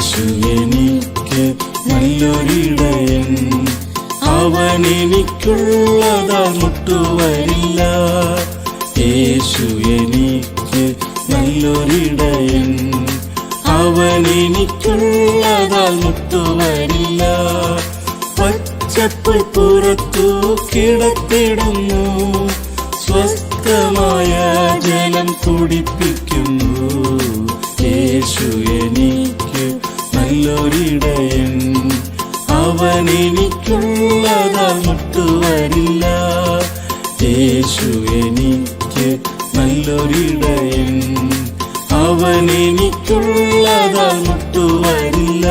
യേശു എനിക്ക് നല്ലൊരിടയൻ, അവൻ എനിക്കുള്ളതാൽ മുട്ടുവരില്ല. യേശു എനിക്ക് നല്ലൊരിടയൻ, അവൻ എനിക്കുള്ളതാൽ മുട്ടുവരില്ല. പച്ചപ്പുൽ പുറത്തു കിടത്തിടുന്നു, സ്വസ്ഥമായ ജലം കുടിപ്പിക്കുന്നു. യേശു എനിക്ക് നല്ലൊരിടയൻ, അവൻ എനിക്കുള്ളതാൽ മുട്ടുവരില്ല. യേശു എനിക്ക് നല്ലൊരിടയൻ, അവൻ എനിക്കുള്ളതാൽ മുട്ടുവരില്ല.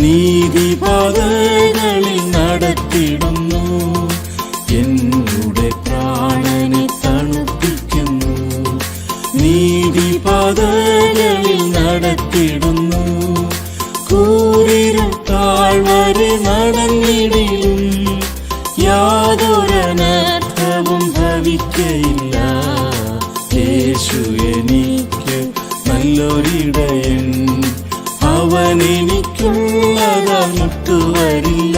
നീതിപാതകളിൽ നടത്തിടുന്നു, എന്നുടെ പ്രാണനെ തണുപ്പിക്കുന്നു. നീതിപാതകളിൽ നടത്തിടുന്നു, കൂരിരുൾ താഴ്വരെ നടന്നിടിലും യാതൊരനർത്ഥവും ഭവിക്കയില്ല. യേശു എനിക്ക് നല്ലൊരിടയൻ, അവൻ എനിക്കുള്ളതാൽ മുട്ടുവരില്ല.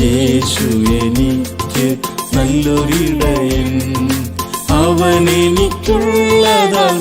യേശു എനിക്ക് നല്ലൊരിടയൻ, അവൻ എനിക്കുള്ളതാൽ